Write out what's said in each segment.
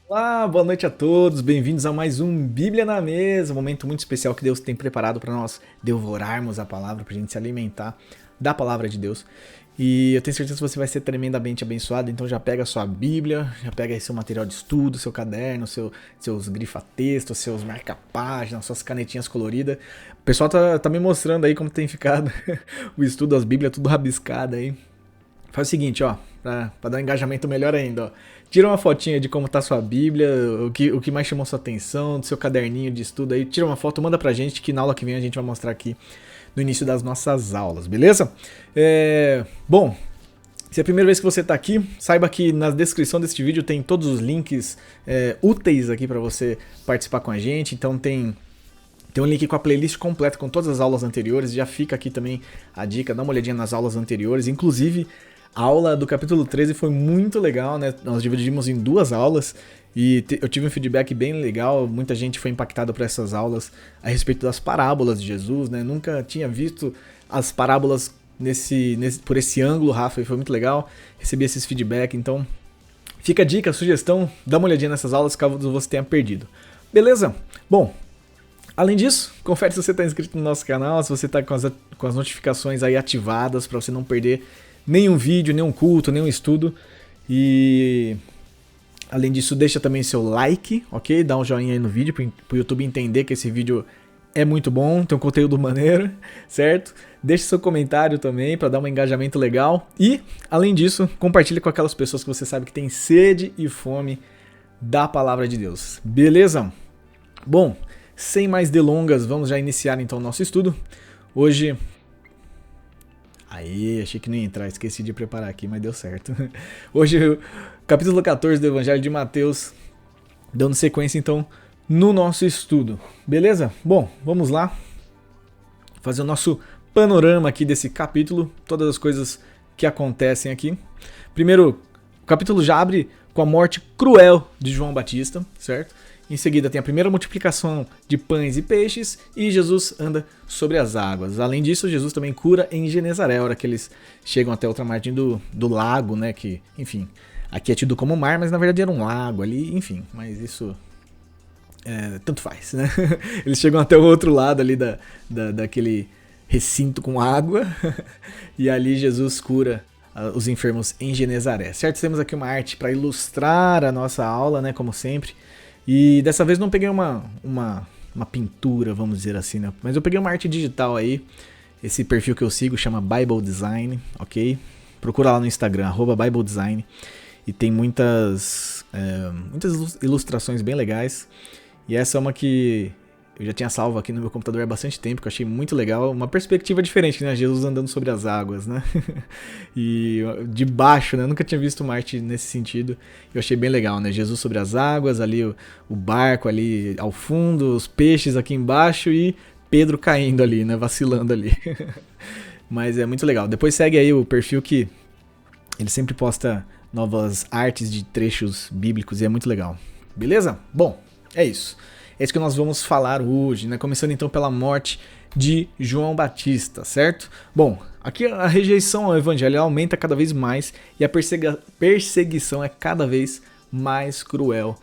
Olá, boa noite a todos, bem-vindos a mais um Bíblia na Mesa, um momento muito especial que Deus tem preparado para nós devorarmos a palavra, para a gente se alimentar da palavra de Deus. E eu tenho certeza que você vai ser tremendamente abençoado, então já pega a sua Bíblia, já pega aí seu material de estudo, seu caderno, seus grifa-textos, seus marca-páginas, suas canetinhas coloridas. O pessoal tá me mostrando aí como tem ficado o estudo das Bíblias, tudo rabiscado aí. Faz o seguinte, ó, pra dar um engajamento melhor ainda, ó. Tira uma fotinha de como tá sua Bíblia, o que mais chamou sua atenção, do seu caderninho de estudo aí. Tira uma foto, manda pra gente, que na aula que vem a gente vai mostrar aqui no início das nossas aulas, beleza? Bom, se é a primeira vez que você tá aqui, saiba que na descrição deste vídeo tem todos os links úteis aqui pra você participar com a gente. Então tem um link com a playlist completa com todas as aulas anteriores. Já fica aqui também a dica, dá uma olhadinha nas aulas anteriores. Inclusive, a aula do capítulo 13 foi muito legal, né? Nós dividimos em duas aulas e eu tive um feedback bem legal. Muita gente foi impactada por essas aulas a respeito das parábolas de Jesus, né? Nunca tinha visto as parábolas por esse ângulo, Rafa, e foi muito legal. Recebi esses feedback, então fica a dica, a sugestão, dá uma olhadinha nessas aulas caso você tenha perdido. Beleza? Bom, além disso, confere se você está inscrito no nosso canal, se você está com as notificações aí ativadas para você não perder nenhum vídeo, nenhum culto, nenhum estudo. E além disso, deixa também seu like, ok? Dá um joinha aí no vídeo para o YouTube entender que esse vídeo é muito bom, tem um conteúdo maneiro, certo? Deixe seu comentário também para dar um engajamento legal. E, além disso, compartilhe com aquelas pessoas que você sabe que tem sede e fome da palavra de Deus. Beleza? Bom, sem mais delongas, vamos já iniciar então o nosso estudo. Hoje... Aí, achei que não ia entrar, esqueci de preparar aqui, mas deu certo. Hoje, capítulo 14 do Evangelho de Mateus, dando sequência então no nosso estudo. Beleza? Bom, vamos lá fazer o nosso panorama aqui desse capítulo, todas as coisas que acontecem aqui. Primeiro, o capítulo já abre com a morte cruel de João Batista, certo? Em seguida tem a primeira multiplicação de pães e peixes e Jesus anda sobre as águas. Além disso, Jesus também cura em Genezaré, a hora que eles chegam até outra margem do lago, né? Que, enfim, aqui é tido como mar, mas na verdade era um lago ali, enfim, mas isso tanto faz, né? Eles chegam até o outro lado ali daquele recinto com água e ali Jesus cura os enfermos em Genezaré, certo? Temos aqui uma arte para ilustrar a nossa aula, né? Como sempre. E dessa vez não peguei uma pintura, vamos dizer assim, né? Mas eu peguei uma arte digital aí. Esse perfil que eu sigo chama Bible Design, ok? Procura lá no Instagram, @Bible Design. E tem muitas ilustrações bem legais. E essa é uma que eu já tinha salvo aqui no meu computador há bastante tempo, que eu achei muito legal. Uma perspectiva diferente, né? Jesus andando sobre as águas, né? E de baixo, né? Eu nunca tinha visto uma arte nesse sentido. Eu achei bem legal, né? Jesus sobre as águas, ali o barco ali ao fundo, os peixes aqui embaixo e Pedro caindo ali, né? Vacilando ali. Mas é muito legal. Depois segue aí o perfil que ele sempre posta novas artes de trechos bíblicos e é muito legal. Beleza? Bom, é isso. É isso que nós vamos falar hoje, né? Começando então pela morte de João Batista, certo? Bom, aqui a rejeição ao evangelho aumenta cada vez mais e a perseguição é cada vez mais cruel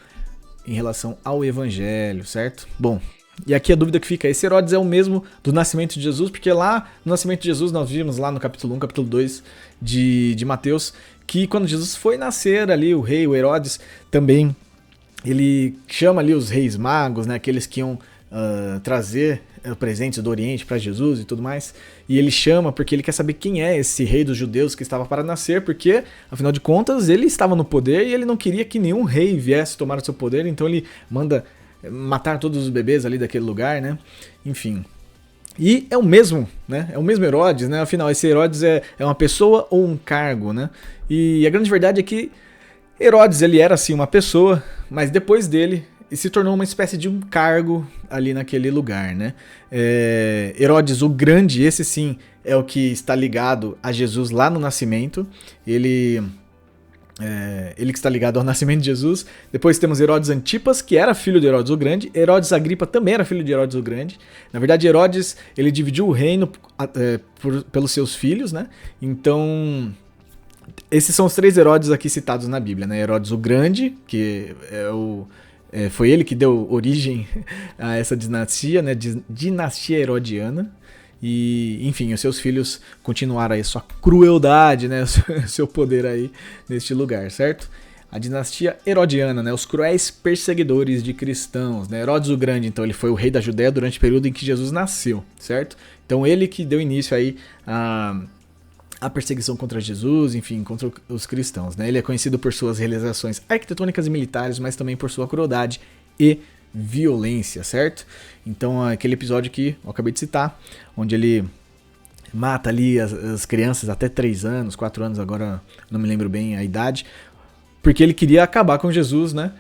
em relação ao evangelho, certo? Bom, e aqui a dúvida que fica, esse Herodes é o mesmo do nascimento de Jesus? Porque lá no nascimento de Jesus nós vimos lá no capítulo 1, capítulo 2 de Mateus, que quando Jesus foi nascer ali, o rei, o Herodes, também ele chama ali os reis magos, né, aqueles que iam trazer presentes do Oriente para Jesus e tudo mais. E ele chama porque ele quer saber quem é esse rei dos judeus que estava para nascer, porque, afinal de contas, ele estava no poder e ele não queria que nenhum rei viesse tomar o seu poder, então ele manda matar todos os bebês ali daquele lugar, né? Enfim. E é o mesmo, né? É o mesmo Herodes, né? Afinal, esse Herodes é uma pessoa ou um cargo, né? E a grande verdade é que Herodes, ele era assim uma pessoa, mas depois dele se tornou uma espécie de um cargo ali naquele lugar, né? Herodes o Grande, esse sim é o que está ligado a Jesus lá no nascimento. Ele que está ligado ao nascimento de Jesus. Depois temos Herodes Antipas, que era filho de Herodes o Grande. Herodes Agripa também era filho de Herodes o Grande. Na verdade, Herodes ele dividiu o reino pelos seus filhos, né? Então esses são os 3 Herodes aqui citados na Bíblia, né? Herodes o Grande, que foi ele que deu origem a essa dinastia, né? Dinastia herodiana. E, enfim, os seus filhos continuaram aí sua crueldade, né? Seu poder aí neste lugar, certo? A dinastia herodiana, né? Os cruéis perseguidores de cristãos, né? Herodes o Grande, então, ele foi o rei da Judéia durante o período em que Jesus nasceu, certo? Então, ele que deu início aí a perseguição contra Jesus, enfim, contra os cristãos, né? Ele é conhecido por suas realizações arquitetônicas e militares, mas também por sua crueldade e violência, certo? Então, aquele episódio que eu acabei de citar, onde ele mata ali as crianças até 3 anos, 4 anos, agora não me lembro bem a idade, porque ele queria acabar com Jesus, né?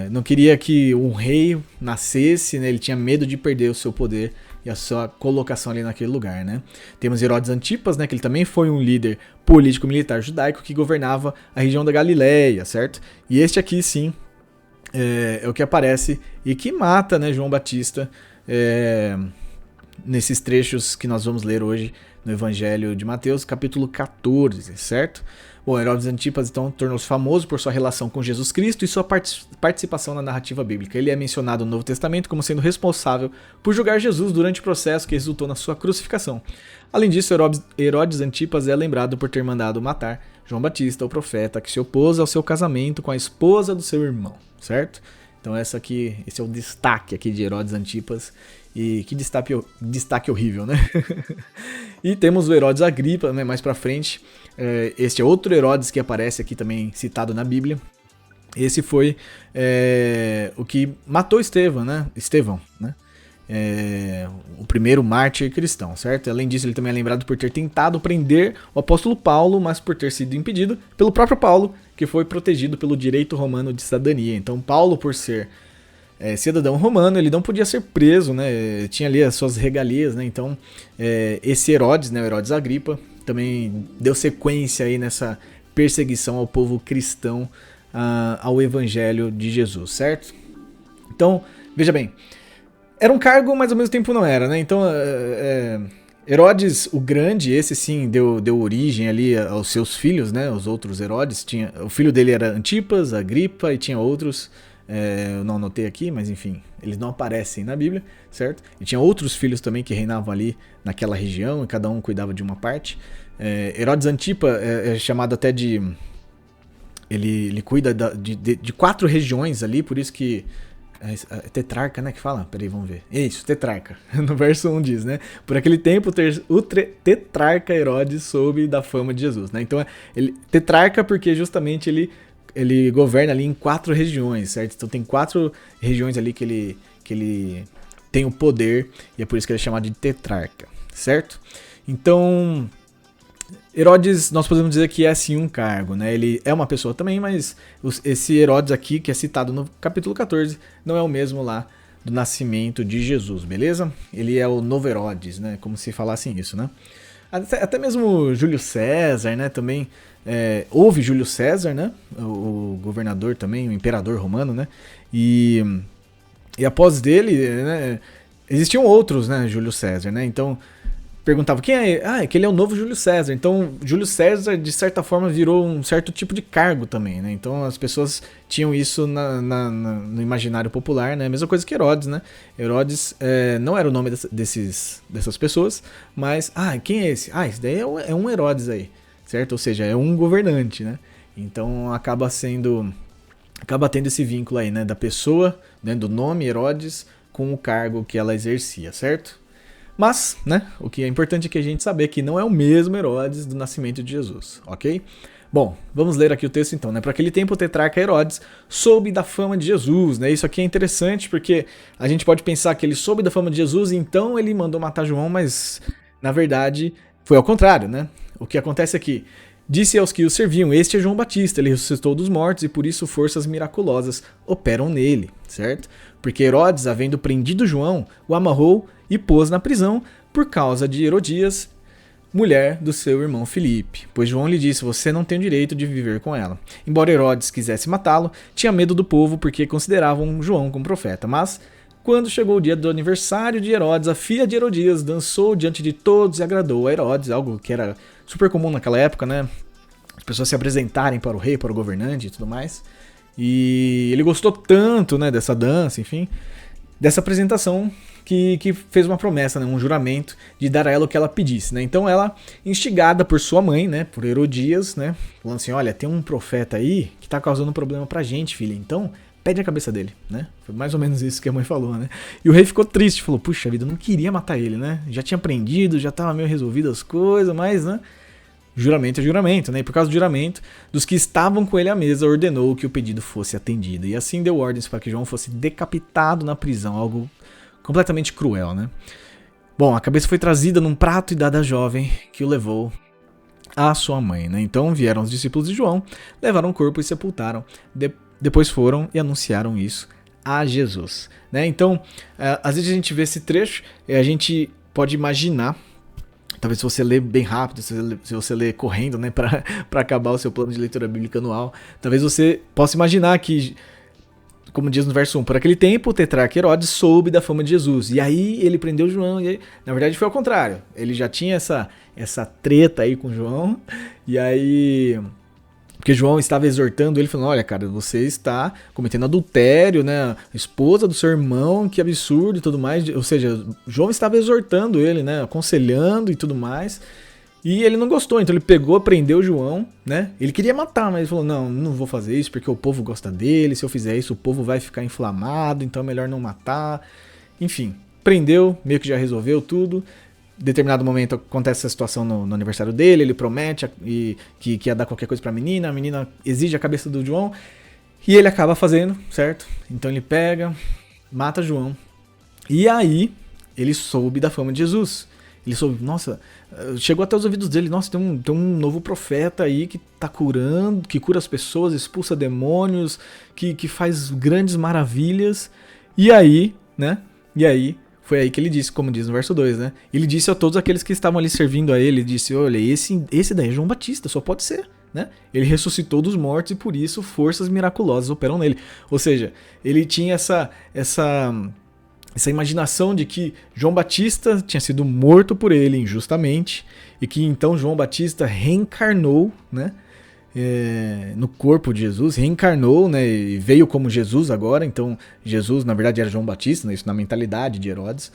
Não queria que um rei nascesse, né? Ele tinha medo de perder o seu poder e a sua colocação ali naquele lugar, né? Temos Herodes Antipas, né? Que ele também foi um líder político-militar judaico que governava a região da Galileia, certo? E este aqui, sim, é o que aparece e que mata, né, João Batista nesses trechos que nós vamos ler hoje no Evangelho de Mateus, capítulo 14, certo? Bom, Herodes Antipas, então, tornou-se famoso por sua relação com Jesus Cristo e sua participação na narrativa bíblica. Ele é mencionado no Novo Testamento como sendo responsável por julgar Jesus durante o processo que resultou na sua crucificação. Além disso, Herodes Antipas é lembrado por ter mandado matar João Batista, o profeta, que se opôs ao seu casamento com a esposa do seu irmão, certo? Então esse é o destaque aqui de Herodes Antipas. E que destaque horrível, né? E temos o Herodes Agripa, né, mais pra frente. Este é outro Herodes que aparece aqui também citado na Bíblia. Esse foi o que matou Estevão, né? O primeiro mártir cristão, certo? Além disso, ele também é lembrado por ter tentado prender o apóstolo Paulo, mas por ter sido impedido pelo próprio Paulo, que foi protegido pelo direito romano de cidadania. Então, Paulo, por ser cidadão romano, ele não podia ser preso, né? Tinha ali as suas regalias, né? Então, esse Herodes, né? O Herodes Agripa, também deu sequência aí nessa perseguição ao povo cristão, ao evangelho de Jesus, certo? Então, veja bem, era um cargo, mas ao mesmo tempo não era, né? Então, Herodes o Grande, esse sim deu origem ali aos seus filhos, né? Os outros Herodes, o filho dele era Antipas, Agripa, e tinha outros. Eu não anotei aqui, mas enfim, eles não aparecem na Bíblia, certo? E tinha outros filhos também que reinavam ali naquela região, e cada um cuidava de uma parte. Herodes Antipa é chamado até de... Ele cuida de 4 regiões ali, por isso que... tetrarca, né, que fala? Peraí, vamos ver. Isso, tetrarca. No verso 1 diz, né? Por aquele tempo, o tetrarca Herodes soube da fama de Jesus, né? Então, tetrarca porque justamente ele governa ali em 4 regiões, certo? Então tem 4 regiões ali que ele tem o poder, e é por isso que ele é chamado de tetrarca, certo? Então, Herodes, nós podemos dizer que é sim um cargo, né? Ele é uma pessoa também, mas esse Herodes aqui, que é citado no capítulo 14, não é o mesmo lá do nascimento de Jesus, beleza? Ele é o novo Herodes, né? Como se falassem isso, né? Até mesmo Júlio César, né? Também houve Júlio César, né? O governador também, o imperador romano, né? E após dele, né? Existiam outros, né? Júlio César, né? Então perguntava quem é? Que ele é o novo Júlio César. Então Júlio César de certa forma virou um certo tipo de cargo também, né? Então as pessoas tinham isso no imaginário popular, né? A mesma coisa que Herodes, né? Herodes não era o nome dessas pessoas, mas quem é esse? Esse daí é um Herodes aí, certo? Ou seja, é um governante, né? Então acaba tendo esse vínculo aí, né? Da pessoa, né? Do nome Herodes com o cargo que ela exercia, certo? Mas, né, o que é importante é que a gente saber que não é o mesmo Herodes do nascimento de Jesus, ok? Bom, vamos ler aqui o texto então, né? Para aquele tempo o tetrarca Herodes soube da fama de Jesus, né? Isso aqui é interessante porque a gente pode pensar que ele soube da fama de Jesus e então ele mandou matar João, mas na verdade foi ao contrário, né? O que acontece aqui? Disse aos que o serviam, este é João Batista, ele ressuscitou dos mortos e por isso forças miraculosas operam nele, certo? Porque Herodes, havendo prendido João, o amarrou e pôs na prisão por causa de Herodias, mulher do seu irmão Filipe. Pois João lhe disse, você não tem o direito de viver com ela. Embora Herodes quisesse matá-lo, tinha medo do povo porque consideravam João como profeta. Mas, quando chegou o dia do aniversário de Herodes, a filha de Herodias dançou diante de todos e agradou a Herodes, algo que era super comum naquela época, né? as pessoas se apresentarem para o rei, para o governante e tudo mais. E ele gostou tanto, né, dessa dança, enfim, dessa apresentação, que fez uma promessa, né, um juramento de dar a ela o que ela pedisse, né? Então ela, instigada por sua mãe, né, por Herodias, né, falando assim, olha, tem um profeta aí que tá causando um problema pra gente, filha, então pede a cabeça dele, né? Foi mais ou menos isso que a mãe falou, né? E o rei ficou triste, falou, puxa vida, eu não queria matar ele, né? Já tinha aprendido, já tava meio resolvido as coisas, mas, né, juramento é juramento, né? E por causa do juramento, dos que estavam com ele à mesa, ordenou que o pedido fosse atendido. E assim deu ordens para que João fosse decapitado na prisão, algo completamente cruel, né? Bom, a cabeça foi trazida num prato e dada à jovem, que o levou à sua mãe, né? Então vieram os discípulos de João, levaram o corpo e sepultaram. Depois foram e anunciaram isso a Jesus, né? Então, às vezes a gente vê esse trecho e a gente pode imaginar, talvez se você ler bem rápido, se você ler correndo, né, para acabar o seu plano de leitura bíblica anual, talvez você possa imaginar que, como diz no verso 1, por aquele tempo o tetrarca Herodes soube da fama de Jesus, e aí ele prendeu João, e aí, na verdade foi ao contrário, ele já tinha essa treta aí com João, e aí, porque João estava exortando ele, falando, olha cara, você está cometendo adultério, né, esposa do seu irmão, que absurdo e tudo mais, ou seja, João estava exortando ele, né, aconselhando e tudo mais, e ele não gostou, então ele pegou, prendeu João, né? Ele queria matar, mas ele falou, não vou fazer isso porque o povo gosta dele, se eu fizer isso o povo vai ficar inflamado, então é melhor não matar. Enfim, prendeu, meio que já resolveu tudo. Em determinado momento acontece essa situação no aniversário dele, ele promete que ia dar qualquer coisa pra menina, a menina exige a cabeça do João, e ele acaba fazendo, certo? Então ele pega, mata João, e aí ele soube da fama de Jesus. Ele soube, nossa, chegou até os ouvidos dele, nossa, tem um novo profeta aí que tá curando, que cura as pessoas, expulsa demônios, que faz grandes maravilhas. E aí, né? E aí, foi aí que ele disse, como diz no verso 2, né? Ele disse a todos aqueles que estavam ali servindo a ele, disse, olha, esse daí é João Batista, só pode ser, né? Ele ressuscitou dos mortos e por isso forças miraculosas operam nele. Ou seja, ele tinha essa imaginação de que João Batista tinha sido morto por ele injustamente e que então João Batista reencarnou, né, no corpo de Jesus, reencarnou, né, e veio como Jesus agora. Então Jesus na verdade era João Batista, né, isso na mentalidade de Herodes,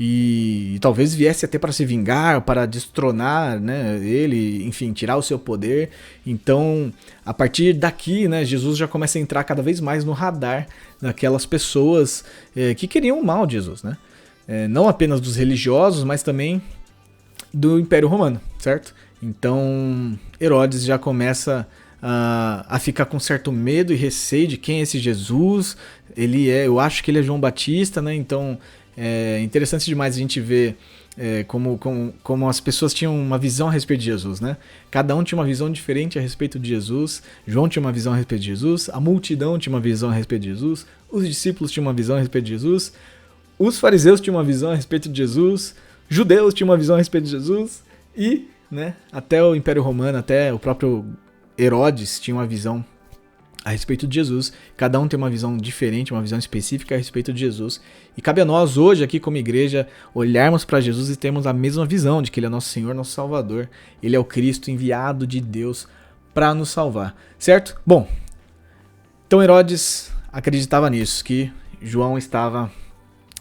e talvez viesse até para se vingar, para destronar, né, ele, enfim, tirar o seu poder. Então a partir daqui, né, Jesus já começa a entrar cada vez mais no radar daquelas pessoas que queriam o mal de Jesus, né? Não apenas dos religiosos, mas também do Império Romano, certo? Então Herodes já começa a ficar com certo medo e receio de quem é esse Jesus. Eu acho que ele é João Batista, né? Então é interessante demais a gente ver como as pessoas tinham uma visão a respeito de Jesus, né? Cada um tinha uma visão diferente a respeito de Jesus. João tinha uma visão a respeito de Jesus, a multidão tinha uma visão a respeito de Jesus, os discípulos tinham uma visão a respeito de Jesus, os fariseus tinham uma visão a respeito de Jesus, judeus tinham uma visão a respeito de Jesus e, né, até o Império Romano, até o próprio Herodes tinha uma visão a respeito de Jesus. Cada um tem uma visão diferente, uma visão específica a respeito de Jesus. E cabe a nós hoje aqui como igreja olharmos para Jesus e termos a mesma visão de que ele é nosso Senhor, nosso Salvador. Ele é o Cristo enviado de Deus para nos salvar, certo? Bom, então Herodes acreditava nisso, que João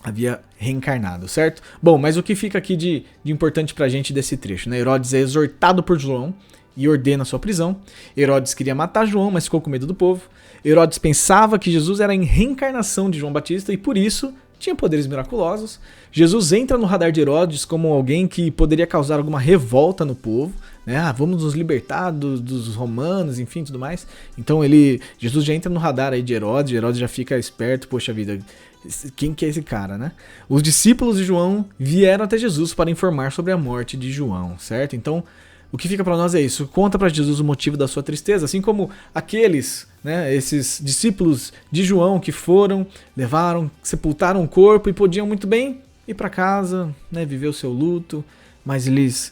havia reencarnado, certo? Bom, mas o que fica aqui de importante pra gente desse trecho, né? Herodes é exortado por João e ordena sua prisão. Herodes queria matar João, mas ficou com medo do povo. Herodes pensava que Jesus era a reencarnação de João Batista e por isso tinha poderes miraculosos. Jesus entra no radar de Herodes como alguém que poderia causar alguma revolta no povo, né? Vamos nos libertar dos romanos, enfim, tudo mais. Então Jesus já entra no radar aí de Herodes já fica esperto, poxa vida, quem que é esse cara, né? Os discípulos de João vieram até Jesus para informar sobre a morte de João, certo? Então, o que fica para nós é isso, conta para Jesus o motivo da sua tristeza, assim como aqueles, né, esses discípulos de João que foram, levaram, sepultaram o corpo e podiam muito bem ir para casa, né, viver o seu luto, mas eles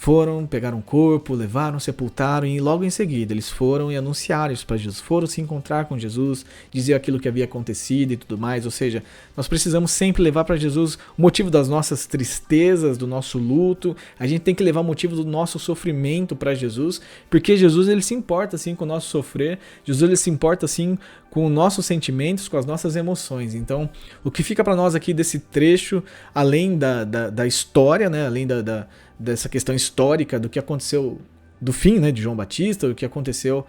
foram, pegaram o corpo, levaram, sepultaram e logo em seguida eles foram e anunciaram isso para Jesus. Foram se encontrar com Jesus, dizer aquilo que havia acontecido e tudo mais. Ou seja, nós precisamos sempre levar para Jesus o motivo das nossas tristezas, do nosso luto. A gente tem que levar o motivo do nosso sofrimento para Jesus, porque Jesus ele se importa assim com o nosso sofrer. Jesus ele se importa assim com os nossos sentimentos, com as nossas emoções. Então, o que fica para nós aqui desse trecho, além da história, né, além dessa questão histórica do que aconteceu, do fim, né, de João Batista, o que aconteceu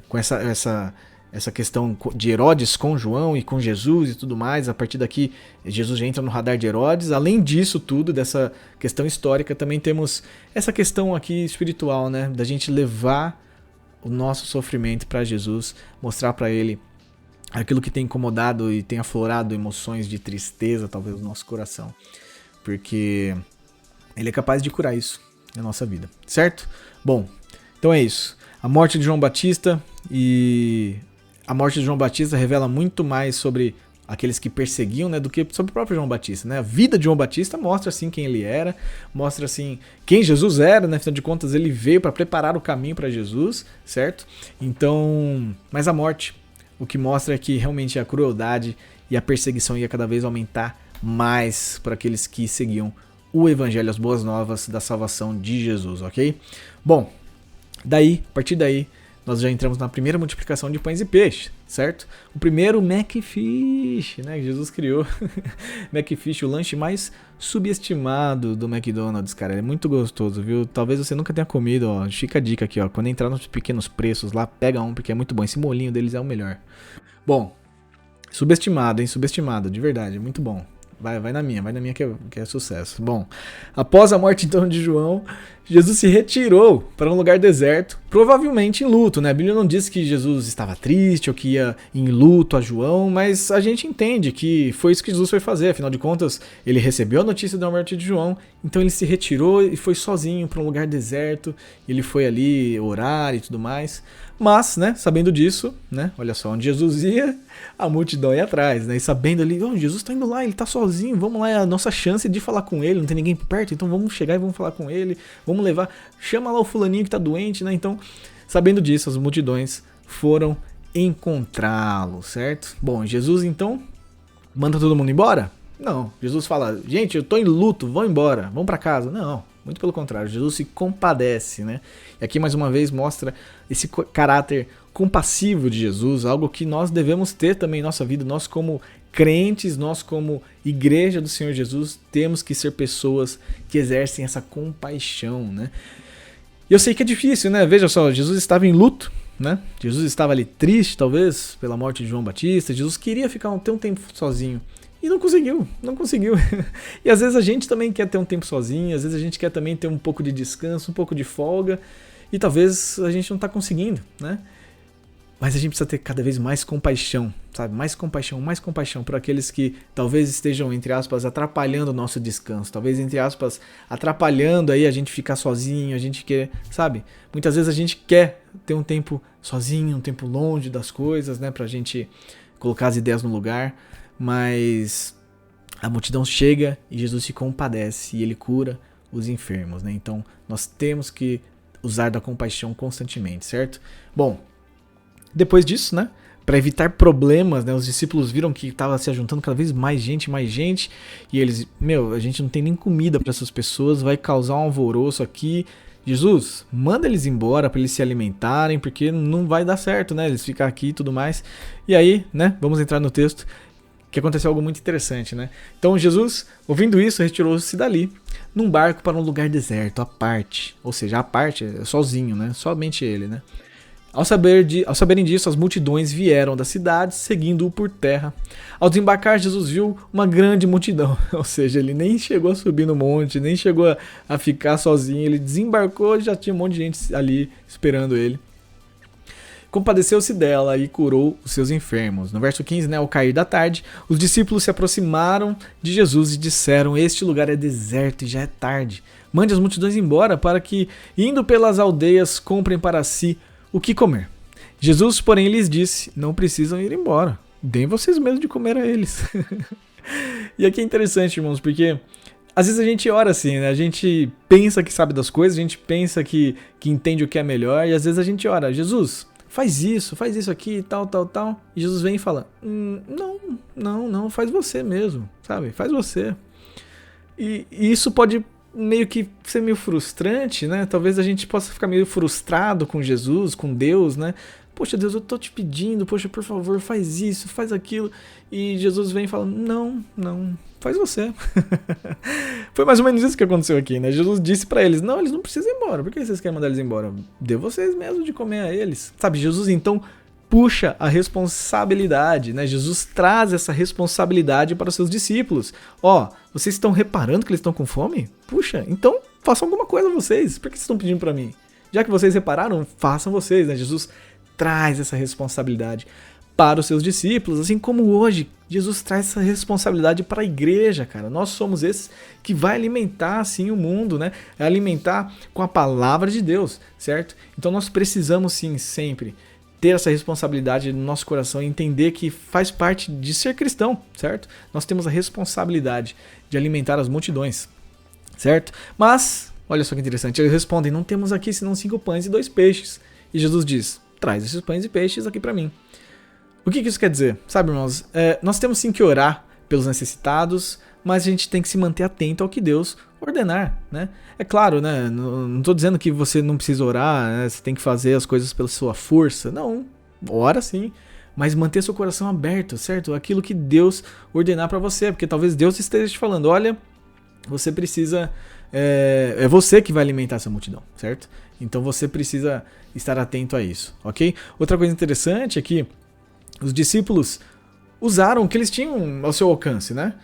com essa questão de Herodes com João e com Jesus e tudo mais. A partir daqui, Jesus já entra no radar de Herodes. Além disso tudo, dessa questão histórica, também temos essa questão aqui espiritual, né, da gente levar o nosso sofrimento para Jesus, mostrar para Ele aquilo que tem incomodado e tem aflorado emoções de tristeza, talvez, no nosso coração. Porque Ele é capaz de curar isso na nossa vida, certo? Bom, então é isso. A morte de João Batista revela muito mais sobre aqueles que perseguiam, né, do que sobre o próprio João Batista, né? A vida de João Batista mostra assim quem ele era, mostra assim quem Jesus era, né? Afinal de contas, ele veio para preparar o caminho para Jesus, certo? Então, mas a morte, o que mostra é que realmente a crueldade e a perseguição ia cada vez aumentar mais para aqueles que seguiam o evangelho, as boas novas da salvação de Jesus, ok? Bom, a partir daí, nós já entramos na primeira multiplicação de pães e peixes, certo? O primeiro Macfish, né, que Jesus criou. Macfish, o lanche mais subestimado do McDonald's, cara. É muito gostoso, viu? Talvez você nunca tenha comido, ó. Fica a dica aqui, ó. Quando entrar nos pequenos preços lá, pega um, porque é muito bom. Esse molinho deles é o melhor. Bom, subestimado, hein? Subestimado, de verdade, é muito bom. Vai na minha que é sucesso. Bom, após a morte então de João, Jesus se retirou para um lugar deserto, provavelmente em luto, né? A Bíblia não diz que Jesus estava triste ou que ia em luto a João, mas a gente entende que foi isso que Jesus foi fazer. Afinal de contas, ele recebeu a notícia da morte de João, então ele se retirou e foi sozinho para um lugar deserto. Ele foi ali orar e tudo mais. Mas, né, sabendo disso, né, olha só, onde Jesus ia, a multidão ia atrás, né, e sabendo ali, Jesus está indo lá, ele está sozinho, vamos lá, é a nossa chance de falar com ele, não tem ninguém perto, então vamos chegar e vamos falar com ele, vamos levar, chama lá o fulaninho que está doente, né, então, sabendo disso, as multidões foram encontrá-lo, certo? Bom, Jesus então manda todo mundo embora? Não, Jesus fala, gente, eu estou em luto, vão embora, vão para casa, não. Muito pelo contrário, Jesus se compadece, né? E aqui mais uma vez mostra esse caráter compassivo de Jesus, algo que nós devemos ter também em nossa vida. Nós como crentes, nós como igreja do Senhor Jesus, temos que ser pessoas que exercem essa compaixão, né? E eu sei que é difícil, né? Veja só, Jesus estava em luto, né? Jesus estava ali triste, talvez, pela morte de João Batista. Jesus queria ter um tempo sozinho. E não conseguiu. E às vezes a gente também quer ter um tempo sozinho, às vezes a gente quer também ter um pouco de descanso, um pouco de folga, e talvez a gente não está conseguindo, né? Mas a gente precisa ter cada vez mais compaixão, sabe? Mais compaixão por aqueles que talvez estejam, entre aspas, atrapalhando o nosso descanso, talvez, entre aspas, atrapalhando aí a gente ficar sozinho, a gente quer, sabe? Muitas vezes a gente quer ter um tempo sozinho, um tempo longe das coisas, né? Pra gente colocar as ideias no lugar. Mas a multidão chega e Jesus se compadece e ele cura os enfermos, né? Então nós temos que usar da compaixão constantemente, certo? Bom, depois disso, né? Para evitar problemas, né? Os discípulos viram que estava se juntando cada vez mais gente, e eles, a gente não tem nem comida para essas pessoas, vai causar um alvoroço aqui. Jesus, manda eles embora para eles se alimentarem, porque não vai dar certo, né? Eles ficar aqui e tudo mais. E aí, né? Vamos entrar no texto. Que aconteceu algo muito interessante, né? Então Jesus, ouvindo isso, retirou-se dali, num barco para um lugar deserto, à parte. Ou seja, à parte, sozinho, né? Somente ele, né? Ao saberem disso, as multidões vieram da cidade, seguindo-o por terra. Ao desembarcar, Jesus viu uma grande multidão. Ou seja, ele nem chegou a subir no monte, nem chegou a ficar sozinho. Ele desembarcou e já tinha um monte de gente ali esperando ele. Compadeceu-se dela e curou os seus enfermos. No verso 15, né, ao cair da tarde, os discípulos se aproximaram de Jesus e disseram, este lugar é deserto e já é tarde. Mande as multidões embora para que, indo pelas aldeias, comprem para si o que comer. Jesus, porém, lhes disse, não precisam ir embora. Deem vocês mesmos de comer a eles. E aqui é interessante, irmãos, porque às vezes a gente ora assim, né? A gente pensa que sabe das coisas, a gente pensa que entende o que é melhor, e às vezes a gente ora, Jesus, faz isso aqui, tal, tal, tal. E Jesus vem e fala, não, faz você mesmo, sabe? Faz você. E isso pode meio que ser meio frustrante, né? Talvez a gente possa ficar meio frustrado com Jesus, com Deus, né? Poxa, Deus, eu tô te pedindo, poxa, por favor, faz isso, faz aquilo. E Jesus vem e fala, não, faz você. Foi mais ou menos isso que aconteceu aqui, né? Jesus disse pra eles, não, eles não precisam ir embora. Por que vocês querem mandar eles embora? Dê vocês mesmo de comer a eles. Sabe, Jesus então puxa a responsabilidade, né? Jesus traz essa responsabilidade para os seus discípulos. Ó, vocês estão reparando que eles estão com fome? Puxa, então façam alguma coisa vocês. Por que vocês estão pedindo pra mim? Já que vocês repararam, façam vocês, né? Jesus traz essa responsabilidade para os seus discípulos, assim como hoje Jesus traz essa responsabilidade para a igreja, cara. Nós somos esses que vai alimentar assim o mundo, né? É alimentar com a palavra de Deus, certo? Então nós precisamos sim sempre ter essa responsabilidade no nosso coração e entender que faz parte de ser cristão, certo? Nós temos a responsabilidade de alimentar as multidões, certo? Mas, olha só que interessante, eles respondem, não temos aqui senão 5 pães e 2 peixes. E Jesus diz, traz esses pães e peixes aqui para mim. O que isso quer dizer? Sabe, irmãos, nós temos sim que orar pelos necessitados, mas a gente tem que se manter atento ao que Deus ordenar, né? É claro, né? Não estou dizendo que você não precisa orar, né? Você tem que fazer as coisas pela sua força. Não, ora sim, mas manter seu coração aberto, certo? Aquilo que Deus ordenar para você, porque talvez Deus esteja te falando, olha, você precisa... É você que vai alimentar essa multidão, certo? Então você precisa estar atento a isso, ok? Outra coisa interessante é que os discípulos usaram o que eles tinham ao seu alcance, né?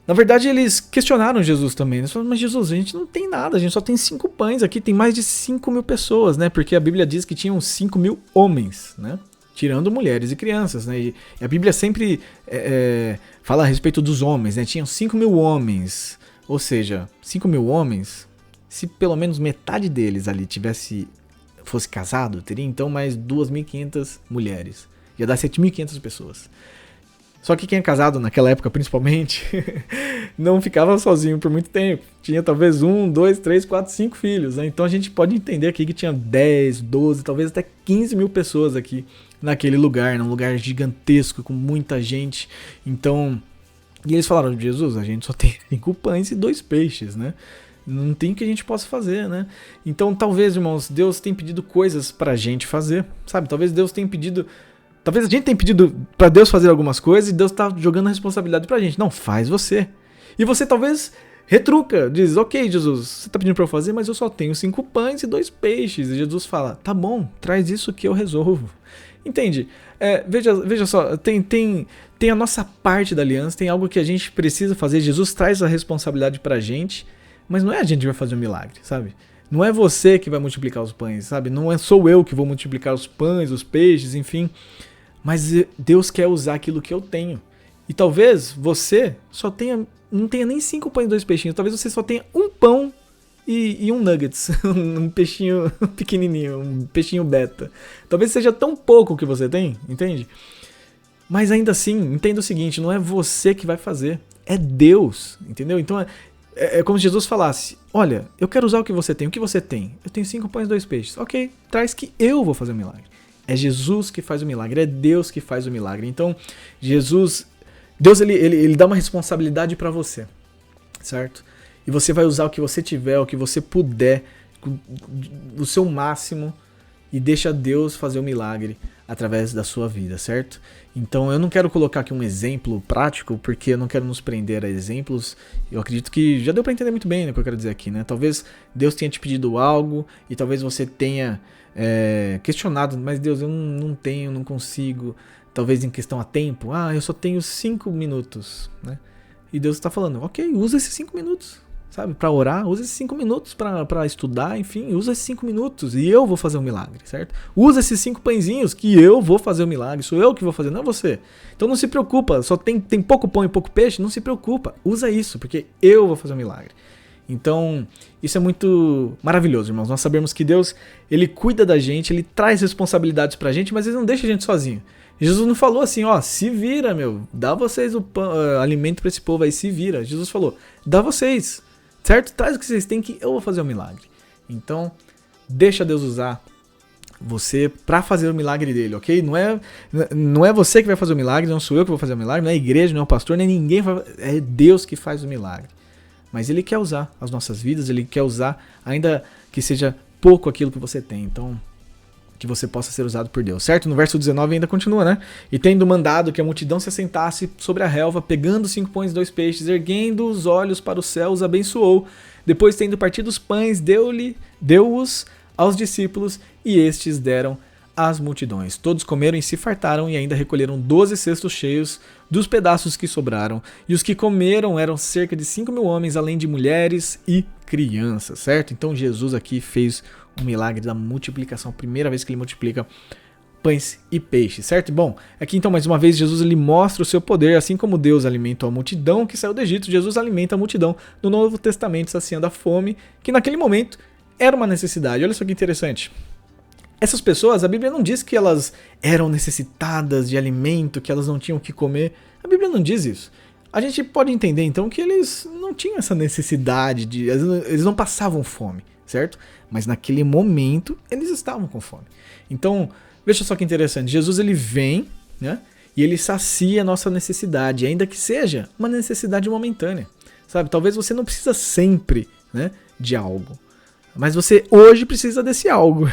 Na verdade, eles questionaram Jesus também. Eles falaram, mas Jesus, a gente não tem nada, a gente só tem 5 pães aqui, tem mais de 5.000 pessoas, né? Porque a Bíblia diz que tinham 5.000 homens, né? Tirando mulheres e crianças, né? E a Bíblia sempre fala a respeito dos homens, né? Tinham 5.000 homens, ou seja, 5.000 homens, se pelo menos metade deles ali fosse casado, teria então mais 2.500 mulheres. Ia dar 7.500 pessoas. Só que quem é casado naquela época, principalmente, não ficava sozinho por muito tempo. Tinha talvez 1, 2, 3, 4, 5 filhos, né? Então a gente pode entender aqui que tinha 10, 12, talvez até 15.000 pessoas aqui naquele lugar, num lugar gigantesco, com muita gente. Então, e eles falaram, Jesus, a gente só tem 5 pães e 2 peixes, né? Não tem o que a gente possa fazer, né? Então talvez, irmãos, Deus tenha pedido coisas pra gente fazer, sabe? Talvez a gente tenha pedido pra Deus fazer algumas coisas e Deus tá jogando a responsabilidade pra gente. Não, faz você. E você talvez retruca, diz, ok, Jesus, você tá pedindo pra eu fazer, mas eu só tenho 5 pães e 2 peixes. E Jesus fala, tá bom, traz isso que eu resolvo. Entende? Veja só, tem a nossa parte da aliança, tem algo que a gente precisa fazer. Jesus traz a responsabilidade pra gente, mas não é a gente que vai fazer um milagre, sabe? Não é você que vai multiplicar os pães, sabe? Não sou eu que vou multiplicar os pães, os peixes, enfim. Mas Deus quer usar aquilo que eu tenho. E talvez você não tenha nem 5 pães e 2 peixinhos. Talvez você só tenha 1 pão e um nuggets. Um peixinho pequenininho, um peixinho beta. Talvez seja tão pouco que você tem, entende? Mas ainda assim, entenda o seguinte, não é você que vai fazer. É Deus, entendeu? Então é como se Jesus falasse, olha, eu quero usar o que você tem. O que você tem? Eu tenho 5 pães e 2 peixes. Ok, traz que eu vou fazer o milagre. É Jesus que faz o milagre, é Deus que faz o milagre. Então, Deus ele dá uma responsabilidade para você, certo? E você vai usar o que você tiver, o que você puder, o seu máximo, e deixa Deus fazer o milagre através da sua vida, certo? Então, eu não quero colocar aqui um exemplo prático, porque eu não quero nos prender a exemplos. Eu acredito que já deu para entender muito bem o que eu quero dizer aqui, né? Talvez Deus tenha te pedido algo e talvez você tenha questionado, mas Deus, eu não tenho, não consigo, talvez em questão a tempo, eu só tenho 5 minutos, né? E Deus está falando, ok, usa esses 5 minutos, sabe, para orar, usa esses 5 minutos para estudar, enfim, usa esses 5 minutos e eu vou fazer um milagre, certo? Usa esses 5 pãezinhos que eu vou fazer o milagre, sou eu que vou fazer, não é você. Então não se preocupa, só tem pouco pão e pouco peixe, não se preocupa, usa isso, porque eu vou fazer um milagre. Então, isso é muito maravilhoso, irmãos. Nós sabemos que Deus, Ele cuida da gente, Ele traz responsabilidades pra gente, mas Ele não deixa a gente sozinho. Jesus não falou assim, ó, se vira, meu, dá vocês o alimento para esse povo aí, se vira. Jesus falou, dá vocês, certo? Traz o que vocês têm que eu vou fazer o milagre. Então, deixa Deus usar você para fazer o milagre dele, ok? Não é você que vai fazer o milagre, não sou eu que vou fazer o milagre, não é a igreja, não é o pastor, nem ninguém, é Deus que faz o milagre. Mas ele quer usar as nossas vidas, ele quer usar, ainda que seja pouco aquilo que você tem. Então, que você possa ser usado por Deus, certo? No verso 19 ainda continua, né? E tendo mandado que a multidão se assentasse sobre a relva, pegando 5 pães e 2 peixes, erguendo os olhos para os céus, abençoou. Depois, tendo partido os pães, deu-os aos discípulos, e estes deram às multidões. Todos comeram e se fartaram, e ainda recolheram 12 cestos cheios dos pedaços que sobraram. E os que comeram eram cerca de 5.000 homens, além de mulheres e crianças, certo? Então Jesus aqui fez um milagre da multiplicação, a primeira vez que ele multiplica pães e peixes, certo? Bom, aqui então mais uma vez Jesus ele mostra o seu poder, assim como Deus alimentou a multidão que saiu do Egito, Jesus alimenta a multidão no Novo Testamento, saciando a fome, que naquele momento era uma necessidade. Olha só que interessante. Essas pessoas, a Bíblia não diz que elas eram necessitadas de alimento, que elas não tinham o que comer. A Bíblia não diz isso. A gente pode entender então que eles não tinham essa necessidade, eles não passavam fome, certo? Mas naquele momento eles estavam com fome. Então, veja só que interessante, Jesus ele vem, né, e ele sacia a nossa necessidade, ainda que seja uma necessidade momentânea, sabe? Talvez você não precisa sempre, né, de algo, mas você hoje precisa desse algo.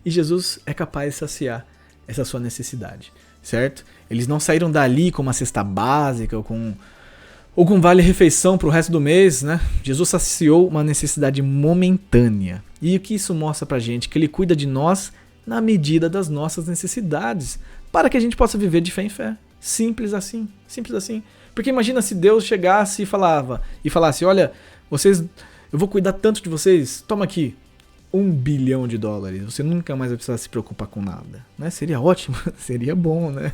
E Jesus é capaz de saciar essa sua necessidade, certo? Eles não saíram dali com uma cesta básica ou com vale-refeição para o resto do mês, né? Jesus saciou uma necessidade momentânea. E o que isso mostra pra gente? Que ele cuida de nós na medida das nossas necessidades, para que a gente possa viver de fé em fé. Simples assim, simples assim. Porque imagina se Deus chegasse e falasse, olha, eu vou cuidar tanto de vocês, toma aqui, $1 bilhão, você nunca mais vai precisar se preocupar com nada, né? Seria ótimo, seria bom, né?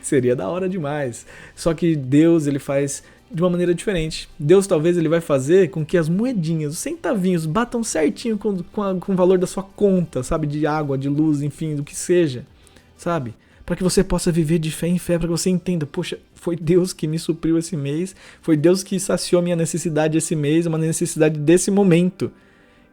Seria da hora demais. Só que Deus, ele faz de uma maneira diferente. Deus talvez ele vai fazer com que as moedinhas, os centavinhos, batam certinho com o valor da sua conta, sabe? De água, de luz, enfim, do que seja, sabe? Para que você possa viver de fé em fé, para que você entenda, poxa, foi Deus que me supriu esse mês, foi Deus que saciou minha necessidade esse mês, uma necessidade desse momento.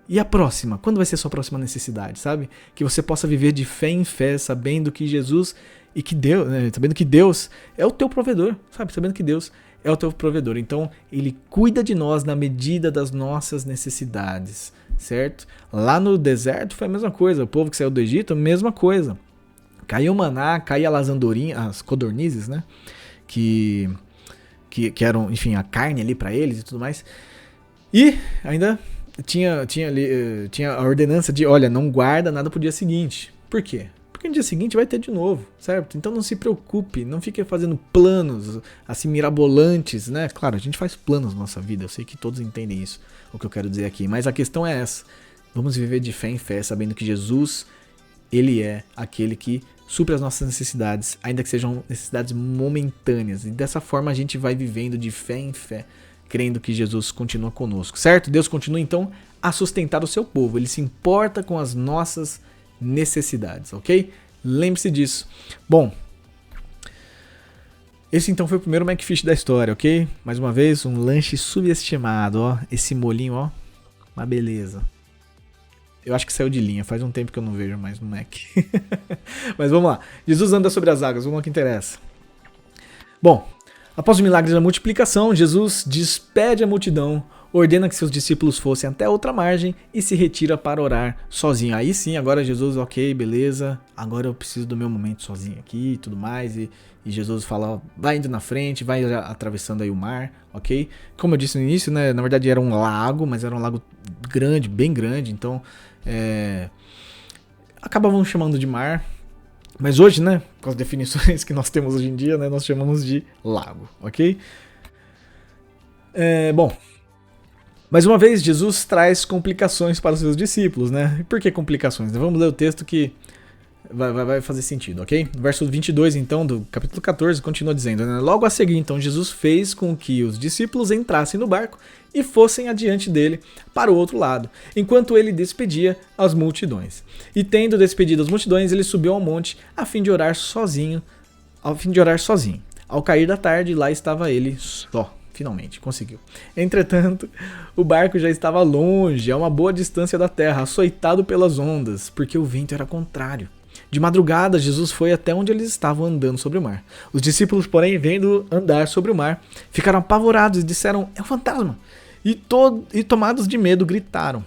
E a próxima? Quando vai ser a sua próxima necessidade, sabe? Que você possa viver de fé em fé, sabendo que Jesus e que Deus, né? Sabendo que Deus é o teu provedor, sabe? Sabendo que Deus é o teu provedor. Então, ele cuida de nós na medida das nossas necessidades, certo? Lá no deserto foi a mesma coisa, o povo que saiu do Egito, a mesma coisa. Caiu o maná, caía as andorinhas, as codornizes, né? Que eram, enfim, a carne ali para eles e tudo mais. E ainda tinha a ordenança de, olha, não guarda nada pro dia seguinte. Por quê? Porque no dia seguinte vai ter de novo, certo? Então não se preocupe, não fique fazendo planos assim mirabolantes, né? Claro, a gente faz planos na nossa vida, eu sei que todos entendem isso, o que eu quero dizer aqui. Mas a questão é essa, vamos viver de fé em fé, sabendo que Jesus, ele é aquele que supre as nossas necessidades, ainda que sejam necessidades momentâneas. E dessa forma a gente vai vivendo de fé em fé, crendo que Jesus continua conosco, certo? Deus continua então a sustentar o seu povo, ele se importa com as nossas necessidades, ok? Lembre-se disso. Bom, esse então foi o primeiro McFish da história, ok? Mais uma vez, um lanche subestimado, ó, esse molinho, ó, uma beleza. Eu acho que saiu de linha, faz um tempo que eu não vejo mais no Mac. Mas vamos lá. Jesus anda sobre as águas, vamos ao que interessa. Bom, após o milagre da multiplicação, Jesus despede a multidão, ordena que seus discípulos fossem até outra margem e se retira para orar sozinho. Aí sim, agora Jesus, ok, beleza, agora eu preciso do meu momento sozinho aqui e tudo mais. E Jesus fala, ó, vai indo na frente, vai atravessando aí o mar, ok? Como eu disse no início, né, na verdade era um lago, mas era um lago grande, bem grande, então acabavam chamando de mar. Mas hoje, né, com as definições que nós temos hoje em dia, né, nós chamamos de lago, ok? Bom, mais uma vez, Jesus traz complicações para os seus discípulos, né? Por que complicações? Vamos ler o texto que vai fazer sentido, ok? No verso 22, então, do capítulo 14, continua dizendo, né? Logo a seguir, então, Jesus fez com que os discípulos entrassem no barco e fossem adiante dele para o outro lado, enquanto ele despedia as multidões. E tendo despedido as multidões, ele subiu ao monte a fim de orar sozinho. Ao cair da tarde, lá estava ele só. Finalmente, conseguiu. Entretanto, o barco já estava longe, a uma boa distância da terra, açoitado pelas ondas, porque o vento era contrário. De madrugada, Jesus foi até onde eles estavam andando sobre o mar. Os discípulos, porém, vendo andar sobre o mar, ficaram apavorados e disseram, é um fantasma. E tomados de medo, gritaram.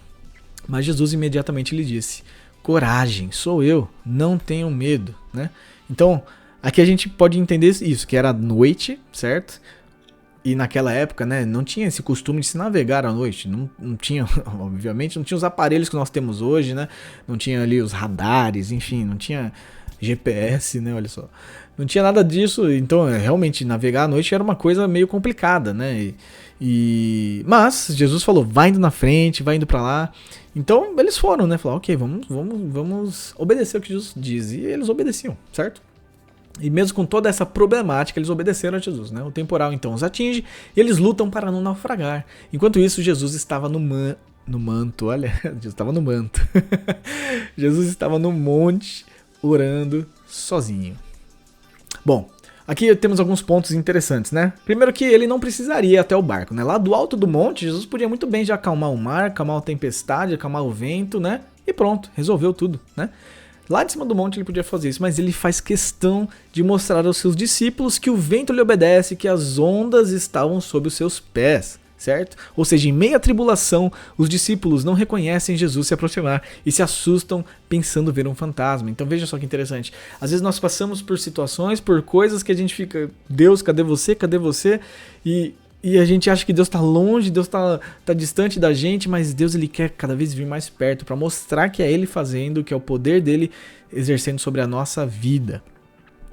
Mas Jesus imediatamente lhe disse, coragem, sou eu, não tenham medo. Né? Então, aqui a gente pode entender isso, que era noite, certo? E naquela época, né, não tinha esse costume de se navegar à noite. Não tinha, obviamente, não tinha os aparelhos que nós temos hoje, né? Não tinha ali os radares, enfim, não tinha GPS, né? Olha só. Não tinha nada disso, então realmente navegar à noite era uma coisa meio complicada, né? Mas Jesus falou, vai indo na frente, vai indo pra lá. Então eles foram, né? Falaram, ok, vamos obedecer o que Jesus diz. E eles obedeciam, certo? E mesmo com toda essa problemática, eles obedeceram a Jesus, né? O temporal então os atinge e eles lutam para não naufragar. Enquanto isso, Jesus estava no manto, olha, Jesus estava no manto. Jesus estava no monte orando sozinho. Bom, aqui temos alguns pontos interessantes, né? Primeiro que ele não precisaria ir até o barco, né? Lá do alto do monte, Jesus podia muito bem já acalmar o mar, acalmar a tempestade, acalmar o vento, né? E pronto, resolveu tudo, né? Lá de cima do monte ele podia fazer isso, mas ele faz questão de mostrar aos seus discípulos que o vento lhe obedece, que as ondas estavam sob os seus pés, certo? Ou seja, em meio à tribulação, os discípulos não reconhecem Jesus se aproximar e se assustam pensando ver um fantasma. Então veja só que interessante. Às vezes nós passamos por situações, por coisas que a gente fica, Deus, cadê você? Cadê você? E a gente acha que Deus está longe, Deus está distante da gente, mas Deus ele quer cada vez vir mais perto para mostrar que é Ele fazendo, que é o poder dele exercendo sobre a nossa vida,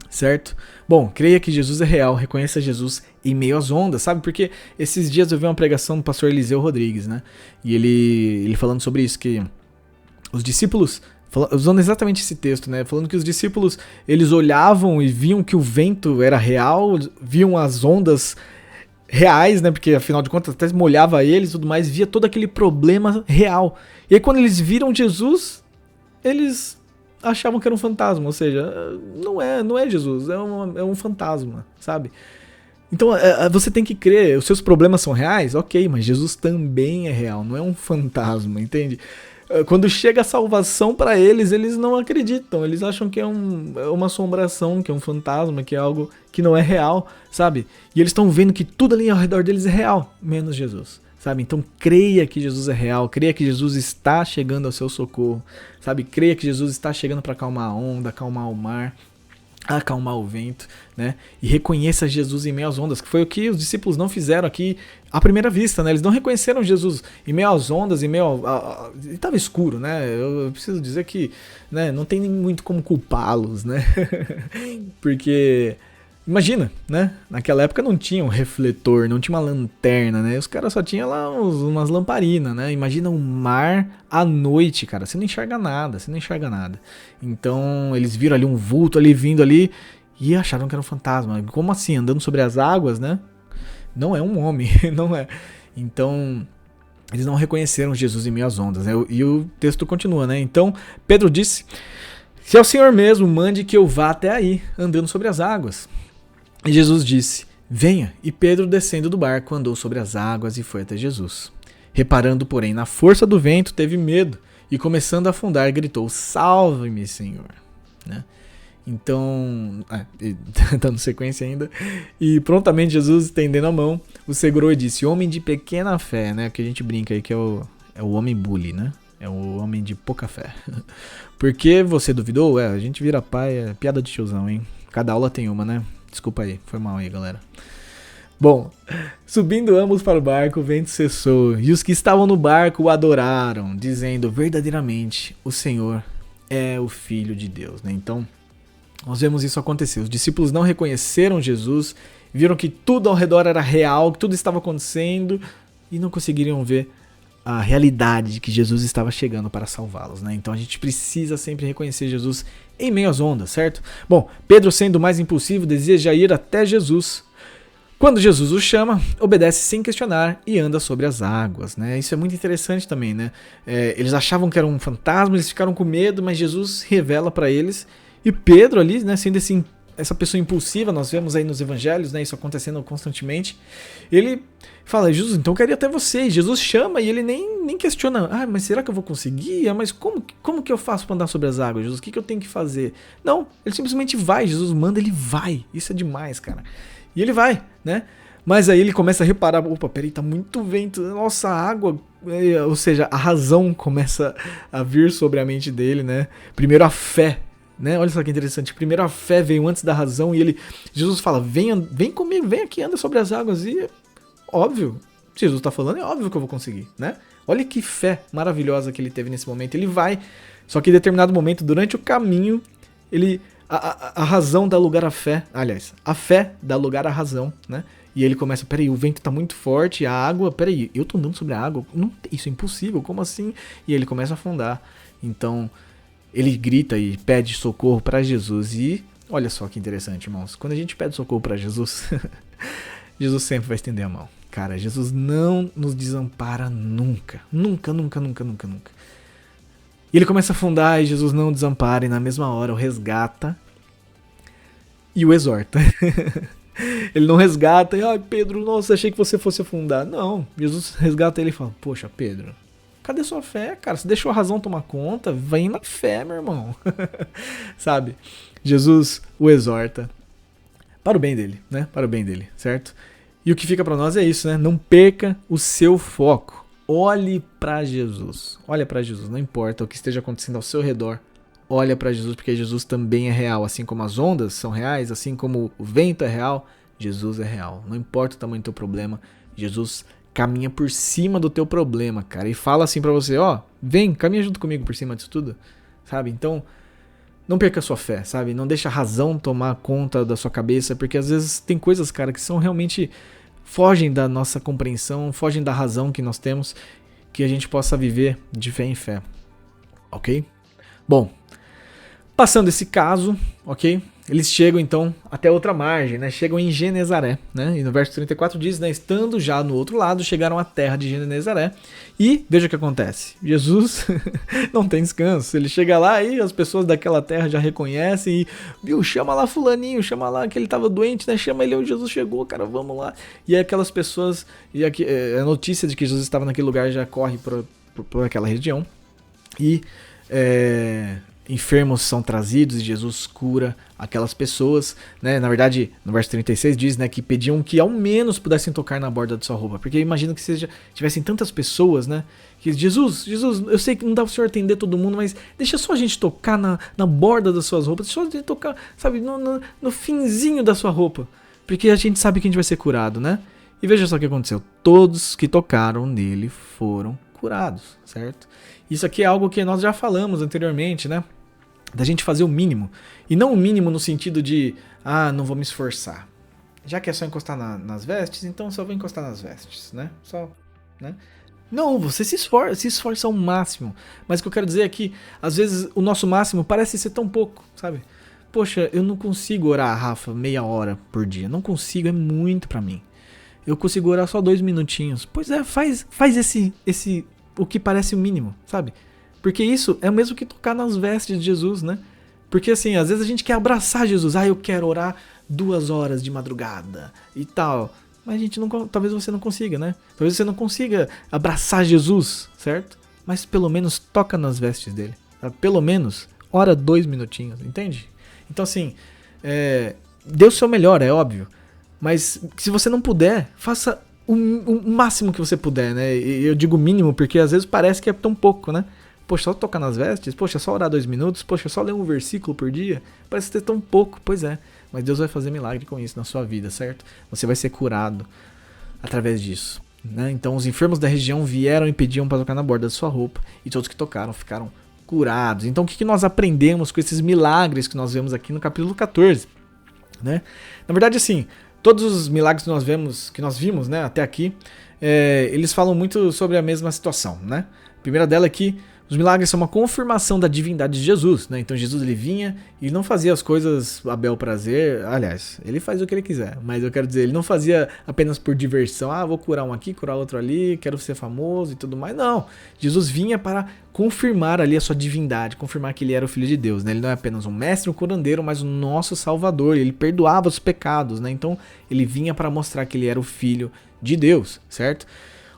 certo? Bom, creia que Jesus é real, reconheça Jesus em meio às ondas, sabe? Porque esses dias eu vi uma pregação do pastor Eliseu Rodrigues, né? E ele falando sobre isso, que os discípulos, usando exatamente esse texto, né? Falando que os discípulos, eles olhavam e viam que o vento era real, viam as ondas reais, né? Porque afinal de contas até molhava eles e tudo mais, via todo aquele problema real. E aí quando eles viram Jesus, eles achavam que era um fantasma, ou seja, não é Jesus, é um fantasma, sabe? Então você tem que crer, os seus problemas são reais, ok, mas Jesus também é real, não é um fantasma, entende? Quando chega a salvação para eles, eles não acreditam. Eles acham que é uma assombração, que é um fantasma, que é algo que não é real, sabe? E eles estão vendo que tudo ali ao redor deles é real, menos Jesus, sabe? Então creia que Jesus é real, creia que Jesus está chegando ao seu socorro, sabe? Creia que Jesus está chegando para acalmar a onda, acalmar o mar, acalmar o vento, né? E reconheça Jesus em meio às ondas, que foi o que os discípulos não fizeram aqui à primeira vista, né? Eles não reconheceram Jesus em meio às ondas, em meio estava escuro, né? Eu preciso dizer que, né, não tem muito como culpá-los, né? Porque imagina, né? Naquela época não tinha um refletor, não tinha uma lanterna, né? Os caras só tinham lá umas lamparinas, né? Imagina um mar à noite, cara. Você não enxerga nada, Então, eles viram ali um vulto ali vindo ali e acharam que era um fantasma. Como assim? Andando sobre as águas, né? Não é um homem, não é. Então, eles não reconheceram Jesus em meio às ondas, né? E o texto continua, né? Então, Pedro disse, se é o Senhor mesmo, mande que eu vá até aí, andando sobre as águas. E Jesus disse, venha. E Pedro, descendo do barco, andou sobre as águas e foi até Jesus. Reparando, porém, na força do vento, teve medo e, começando a afundar, gritou, salve-me, Senhor. Né? Então, dando sequência ainda, e prontamente Jesus, estendendo a mão, o segurou e disse, homem de pequena fé, né? Que a gente brinca aí que é o homem bully, né? É o homem de pouca fé. Por que você duvidou? A gente vira pai, é piada de tiozão, hein? Cada aula tem uma, né? Desculpa aí, foi mal aí, galera. Bom, subindo ambos para o barco, o vento cessou, e os que estavam no barco o adoraram, dizendo, verdadeiramente, o Senhor é o Filho de Deus, né? Então, nós vemos isso acontecer. Os discípulos não reconheceram Jesus, viram que tudo ao redor era real, que tudo estava acontecendo, e não conseguiriam ver a realidade de que Jesus estava chegando para salvá-los, né? Então a gente precisa sempre reconhecer Jesus em meio às ondas, certo? Bom, Pedro, sendo mais impulsivo, deseja ir até Jesus. Quando Jesus o chama, obedece sem questionar e anda sobre as águas, né? Isso é muito interessante também, né? Eles achavam que era um fantasma, eles ficaram com medo, mas Jesus revela para eles. E Pedro ali, né, sendo essa pessoa impulsiva, nós vemos aí nos evangelhos, né, isso acontecendo constantemente, ele fala, Jesus, então eu quero ir até você. E Jesus chama e ele nem questiona, mas será que eu vou conseguir? Mas como que eu faço para andar sobre as águas, Jesus? O que eu tenho que fazer? Não, ele simplesmente vai, Jesus manda, ele vai. Isso é demais, cara. E ele vai, né? Mas aí ele começa a reparar, opa, peraí, tá muito vento, nossa, a água, ou seja, a razão começa a vir sobre a mente dele, né? Primeiro a fé, né? Olha só que interessante, primeiro a fé veio antes da razão e Jesus fala, vem comigo, vem aqui, anda sobre as águas e, óbvio, Jesus tá falando, é óbvio que eu vou conseguir, né? Olha que fé maravilhosa que ele teve nesse momento, ele vai, só que em determinado momento, durante o caminho, a razão dá lugar à fé, aliás, a fé dá lugar à razão, né? E ele começa, peraí, o vento tá muito forte, a água, peraí, eu tô andando sobre a água, não, isso é impossível, como assim? E ele começa a afundar, então ele grita e pede socorro para Jesus e olha só que interessante, irmãos, quando a gente pede socorro para Jesus, Jesus sempre vai estender a mão, cara, Jesus não nos desampara nunca, nunca, nunca, nunca, nunca, nunca. E ele começa a afundar e Jesus não desampara e na mesma hora o resgata e o exorta. Ele não resgata e, Pedro, nossa, achei que você fosse afundar. Não, Jesus resgata ele e fala, poxa, Pedro, cadê sua fé, cara? Você deixou a razão tomar conta? Vem na fé, meu irmão. Sabe? Jesus o exorta para o bem dele, né? Para o bem dele, certo? E o que fica para nós é isso, né? Não perca o seu foco. Olhe para Jesus. Olha para Jesus. Não importa o que esteja acontecendo ao seu redor. Olha para Jesus, porque Jesus também é real. Assim como as ondas são reais, assim como o vento é real, Jesus é real. Não importa o tamanho do teu problema, Jesus caminha por cima do teu problema, cara. E fala assim para você, vem, caminha junto comigo por cima disso tudo. Sabe? Então, não perca a sua fé, sabe? Não deixa a razão tomar conta da sua cabeça, porque às vezes tem coisas, cara, que são realmente fogem da nossa compreensão, fogem da razão que nós temos, que a gente possa viver de fé em fé, ok? Bom, passando esse caso, ok? Eles chegam então até outra margem, né? Chegam em Genezaré, né? E no verso 34 diz, né? Estando já no outro lado, chegaram à terra de Genezaré. E veja o que acontece. Jesus não tem descanso. Ele chega lá e as pessoas daquela terra já reconhecem e, viu, chama lá fulaninho, chama lá que ele estava doente, né? Chama ele, Jesus chegou, cara, vamos lá. E aquelas pessoas, e a notícia de que Jesus estava naquele lugar já corre por aquela região. E enfermos são trazidos e Jesus cura aquelas pessoas, né? Na verdade, no verso 36 diz, né, que pediam que ao menos pudessem tocar na borda de sua roupa, porque imagina que tivessem tantas pessoas, né, que Jesus, eu sei que não dá para o Senhor atender todo mundo, mas deixa só a gente tocar na borda das suas roupas, deixa só a gente tocar, sabe, no finzinho da sua roupa, porque a gente sabe que a gente vai ser curado, né? E veja só o que aconteceu, todos que tocaram nele foram curados, certo? Isso aqui é algo que nós já falamos anteriormente, né? Da gente fazer o mínimo. E não o mínimo no sentido de, não vou me esforçar. Já que é só encostar nas vestes, então só vou encostar nas vestes, né? Só, né? Não, você se esforça ao máximo. Mas o que eu quero dizer é que, às vezes, o nosso máximo parece ser tão pouco, sabe? Poxa, eu não consigo orar, Rafa, meia hora por dia. Não consigo, é muito pra mim. Eu consigo orar só 2 minutinhos. Pois é, faz esse o que parece o mínimo, sabe? Porque isso é o mesmo que tocar nas vestes de Jesus, né? Porque assim, às vezes a gente quer abraçar Jesus. Eu quero orar 2 horas de madrugada e tal. Mas a gente talvez você não consiga, né? Talvez você não consiga abraçar Jesus, certo? Mas pelo menos toca nas vestes dele. Tá? Pelo menos ora 2 minutinhos, entende? Então assim, dê o seu melhor, é óbvio. Mas se você não puder, faça o máximo que você puder, né? E eu digo mínimo porque às vezes parece que é tão pouco, né? Poxa, só tocar nas vestes? Poxa, só orar 2 minutos? Poxa, só ler um versículo por dia? Parece ter tão pouco. Pois é, mas Deus vai fazer milagre com isso na sua vida, certo? Você vai ser curado através disso, né? Então os enfermos da região vieram e pediam para tocar na borda da sua roupa e todos que tocaram ficaram curados. Então o que nós aprendemos com esses milagres que nós vemos aqui no capítulo 14? Né? Na verdade, assim, Todos os milagres que nós vimos, né, até aqui, eles falam muito sobre a mesma situação, né? A primeira dela é que os milagres são uma confirmação da divindade de Jesus, né? Então Jesus ele vinha e não fazia as coisas a bel prazer. Aliás, ele faz o que ele quiser, mas eu quero dizer, ele não fazia apenas por diversão. Vou curar um aqui, curar outro ali, quero ser famoso e tudo mais. Não, Jesus vinha para confirmar ali a sua divindade, confirmar que ele era o Filho de Deus, né? Ele não é apenas um mestre, um curandeiro, mas o nosso Salvador. Ele perdoava os pecados, né? Então ele vinha para mostrar que ele era o Filho de Deus, certo?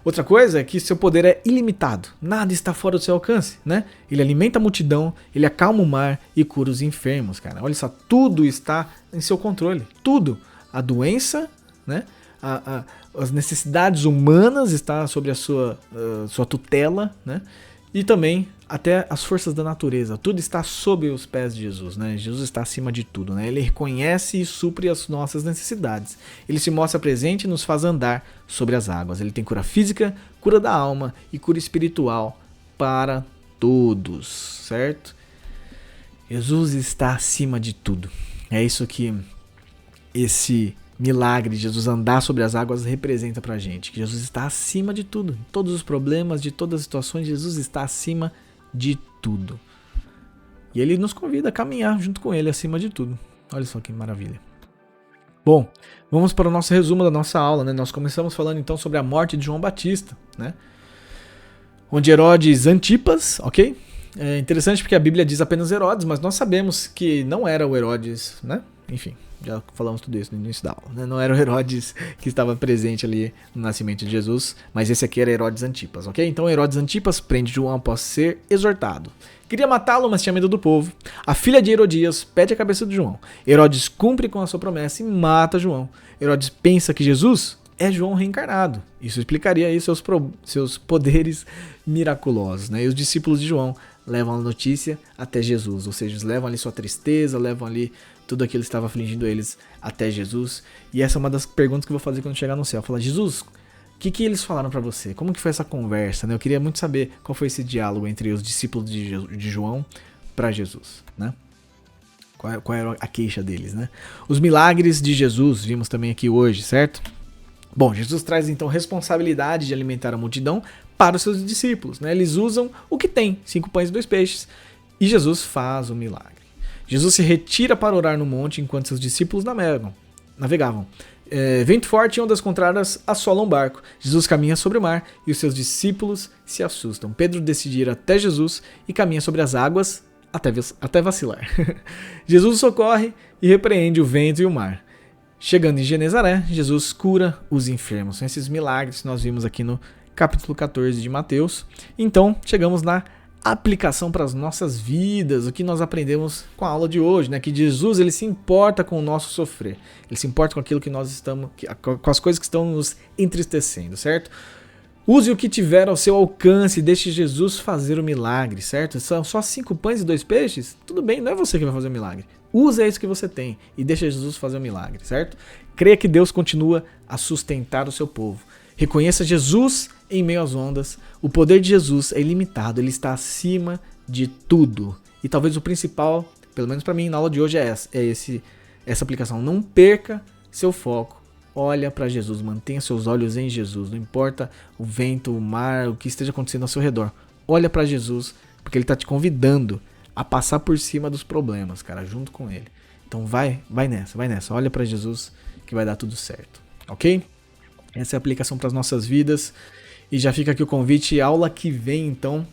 Outra coisa é que seu poder é ilimitado, nada está fora do seu alcance, né? Ele alimenta a multidão, ele acalma o mar e cura os enfermos, cara. Olha só, tudo está em seu controle, tudo. A doença, né? As necessidades humanas estão sob a sua tutela, né? E também até as forças da natureza, tudo está sob os pés de Jesus, né? Jesus está acima de tudo, né? Ele reconhece e supre as nossas necessidades. Ele se mostra presente e nos faz andar sobre as águas. Ele tem cura física, cura da alma e cura espiritual para todos, certo? Jesus está acima de tudo. É isso que esse milagre de Jesus andar sobre as águas representa pra gente, que Jesus está acima de tudo, todos os problemas, de todas as situações, Jesus está acima de tudo. E ele nos convida a caminhar junto com ele acima de tudo. Olha só que maravilha. Bom, vamos para o nosso resumo da nossa aula, né? Nós começamos falando então sobre a morte de João Batista, né? Onde Herodes Antipas, ok? É interessante porque a Bíblia diz apenas Herodes, mas nós sabemos que não era o Herodes, né? Enfim, já falamos tudo isso no início da aula, né? Não era o Herodes que estava presente ali no nascimento de Jesus, mas esse aqui era Herodes Antipas, ok? Então Herodes Antipas prende João após ser exortado. Queria matá-lo, mas tinha medo do povo. A filha de Herodias pede a cabeça de João. Herodes cumpre com a sua promessa e mata João. Herodes pensa que Jesus é João reencarnado. Isso explicaria aí seus poderes miraculosos, né? E os discípulos de João levam a notícia até Jesus, ou seja, eles levam ali sua tristeza, levam ali tudo aquilo que estava afligindo eles até Jesus. E essa é uma das perguntas que eu vou fazer quando chegar no céu. Falar, Jesus, o que eles falaram para você? Como que foi essa conversa? Né? Eu queria muito saber qual foi esse diálogo entre os discípulos de João para Jesus, né? Qual era a queixa deles, né? Os milagres de Jesus, vimos também aqui hoje, certo? Bom, Jesus traz então responsabilidade de alimentar a multidão para os seus discípulos, né? Eles usam o que tem, 5 pães e 2 peixes, e Jesus faz o milagre. Jesus se retira para orar no monte enquanto seus discípulos navegavam. Vento forte e ondas contrárias assolam o barco. Jesus caminha sobre o mar e os seus discípulos se assustam. Pedro decide ir até Jesus e caminha sobre as águas até vacilar. Jesus socorre e repreende o vento e o mar. Chegando em Genezaré, Jesus cura os enfermos. São esses milagres que nós vimos aqui no capítulo 14 de Mateus. Então, chegamos na aplicação para as nossas vidas, o que nós aprendemos com a aula de hoje, né? Que Jesus ele se importa com o nosso sofrer. Ele se importa com aquilo que nós estamos, com as coisas que estão nos entristecendo, certo? Use o que tiver ao seu alcance e deixe Jesus fazer o milagre, certo? São só 5 pães e 2 peixes? Tudo bem, não é você que vai fazer o milagre. Use isso que você tem e deixa Jesus fazer o milagre, certo? Creia que Deus continua a sustentar o seu povo. Reconheça Jesus em meio às ondas. O poder de Jesus é ilimitado, ele está acima de tudo. E talvez o principal, pelo menos para mim na aula de hoje, essa aplicação. Não perca seu foco. Olha para Jesus, mantenha seus olhos em Jesus. Não importa o vento, o mar, o que esteja acontecendo ao seu redor. Olha para Jesus, porque ele está te convidando a passar por cima dos problemas, cara, junto com ele. Então vai nessa. Olha para Jesus que vai dar tudo certo, ok? Essa é a aplicação para as nossas vidas. E já fica aqui o convite, aula que vem então,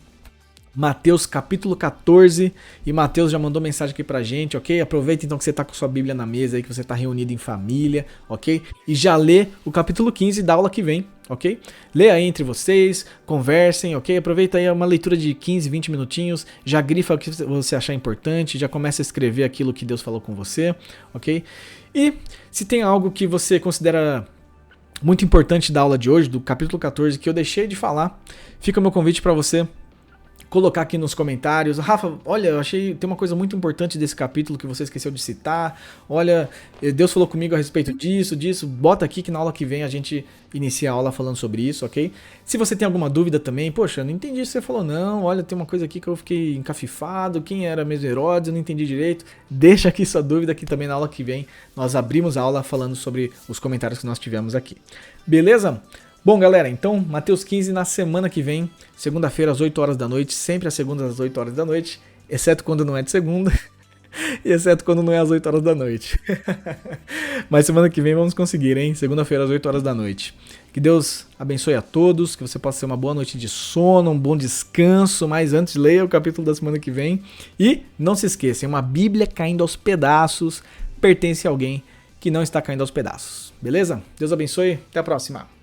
Mateus capítulo 14, e Mateus já mandou mensagem aqui pra gente, ok? Aproveita então que você tá com sua Bíblia na mesa aí, que você tá reunido em família, ok? E já lê o capítulo 15 da aula que vem, ok? Lê aí entre vocês, conversem, ok? Aproveita aí uma leitura de 15, 20 minutinhos, já grifa o que você achar importante, já começa a escrever aquilo que Deus falou com você, ok? E se tem algo que você considera muito importante da aula de hoje, do capítulo 14, que eu deixei de falar, fica o meu convite para você colocar aqui nos comentários. Rafa, olha, eu achei tem uma coisa muito importante desse capítulo que você esqueceu de citar. Olha, Deus falou comigo a respeito disso. Bota aqui que na aula que vem a gente inicia a aula falando sobre isso, ok? Se você tem alguma dúvida também, poxa, eu não entendi o que você falou não. Olha, tem uma coisa aqui que eu fiquei encafifado. Quem era mesmo Herodes? Eu não entendi direito. Deixa aqui sua dúvida que também na aula que vem nós abrimos a aula falando sobre os comentários que nós tivemos aqui. Beleza? Bom, galera, então, Mateus 15 na semana que vem, segunda-feira às 8 horas da noite, sempre às segundas às 8 horas da noite, exceto quando não é de segunda, e exceto quando não é às 8 horas da noite. Mas semana que vem vamos conseguir, hein? Segunda-feira às 8 horas da noite. Que Deus abençoe a todos, que você possa ter uma boa noite de sono, um bom descanso, mas antes leia o capítulo da semana que vem. E não se esqueçam, uma Bíblia caindo aos pedaços pertence a alguém que não está caindo aos pedaços. Beleza? Deus abençoe, até a próxima.